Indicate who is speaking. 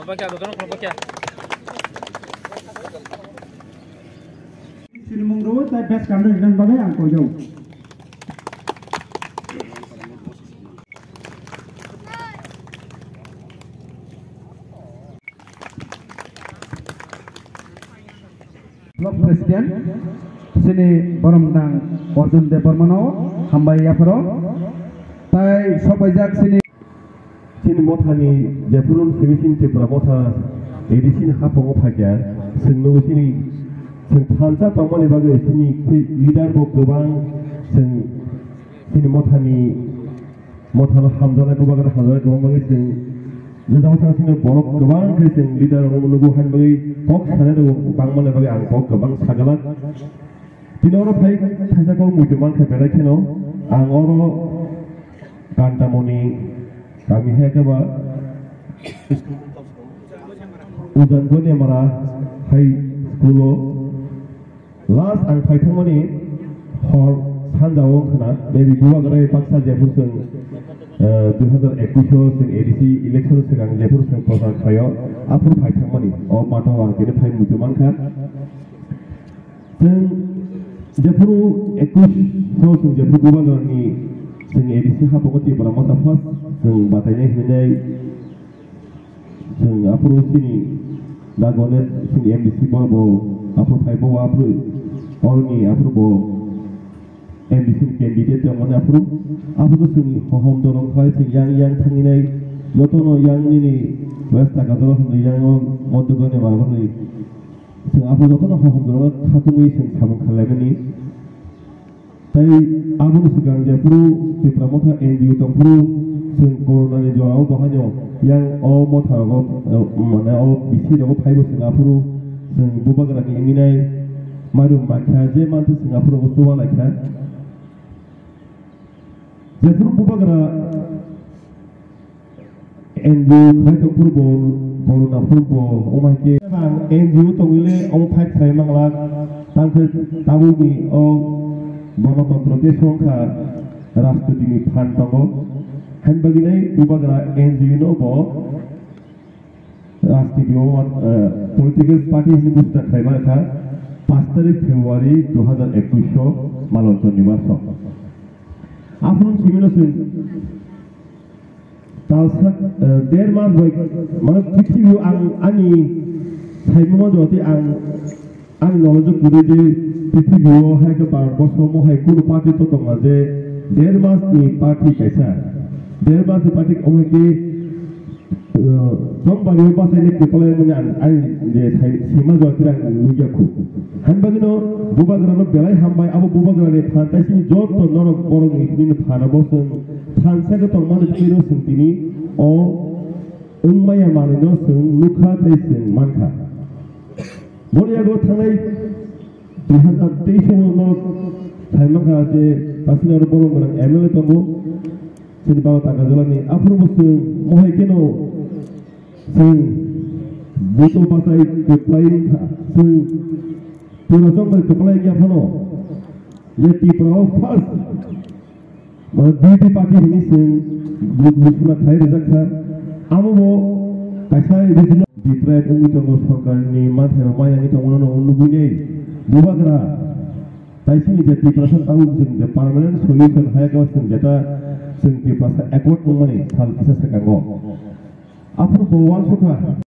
Speaker 1: pakai atau tolong pakai.
Speaker 2: Sini mengurut saya best kamera dan bagai angko jauh. Blok Presiden sini Boromdang Orjun Deparmano Hambai Yapro Tai Sobajak sini
Speaker 3: sini Mothani Japurun Semisin Tipra Motha Edisin Hapong Ophaja Senu sini Sentansa Pamani Bagai sini leader Bok Gobang sini Mothani Hamzala Gobagar Hamzala Gobang sini Jauh sini borok Gobang sini leader Menunggu Han Bagai Bok sana do Bangman Bagai Ang Bok Gobang Sagalat Pinoro Pai Tasa Kau Mujuman Kapera Keno Ang Oro Kantamani kami hekaba udan gone mara high school last and Kantamani hor sanjao khana baby buwa gare paksa jepur sung 2021 sing ADC election segang jepur sung prosar khayo apur Kantamani o mato wang kene phai mujuman kha sing jepur 21 sung jepur buwa gare ni sing ADC hapokoti para Motha first sing batanya hinai sing apro sini lagonet sini MDC bo apro phaibo apro olni apro bo MDC candidate yang apro sini hohom dorong khai sing yang thanginai yotono yang ini west tagadoro yang modugone margoni sing apro yotono hohom dorong khatungui sing sabung khalagani tai abu segang japru Tipra Motha NGO tampuru sing corona ni jauh bahanyo yang Motha go mana bisi go phaibo Singapura sing bubagra ni eminai maru makha je mantu Singapura go tuwa lakha japru bubagra NGO khai tampuru bo na purbo omake bang NGO tongile phai khai mangla tangke tabu ni গণতন্ত্র যে সংখ্যা রাষ্ট্রপতি ফান পাবো হানবাগিনাই উপাগরা এনজিও ব রাষ্ট্রপতি political party হিসেবে বুঝতে খাইবা খা 5 তারিখ ফেব্রুয়ারি 2021 মালন্ত নির্বাচন আপন সিমিলেশন তালসাক 1.5 মাস মানে পৃথিবী আনি সাইমা জতে आं नलेज गुरु जे पृथ्वीयाव हाय गोबां बसमाव हाय कुनु पार्टी तो दङ जे 1.5 मासनि पार्टी कैसा 1.5 मासनि पार्टी ओमके समबारियाव बासायने केपलाय माने आं जे सीमा जतिरा लुगियाखौ हानबागिनो बुबाग्रानो बेलाय हामबाय आबो बुबाग्रानि फानतासिनि जत नरक बरंनि बिदिनो फानाबोसों फानसागो तंमानो तिरो सोंतिनि अ उंमाया माननो सों लुखा थाइसिं मानखा Boriago tangai 2023 no taimaka je pasina ro borong barang MLA tongo sini bawa Takarjala ni apro musu mohai keno sing buto pasai keplai sing pura jong bai keplai kya phano ye Tipra first mana DP party ni sing busna khai rejakha amo kasai regional Tipra ini tunggu sorkarni Motha ramai yang itu mana unuguni bubagra taisi ni jadi perasaan tahu sing the permanent solution hai kau sing jata sing Tipra accord mumani hal kisah sekarang. Apa bawa suka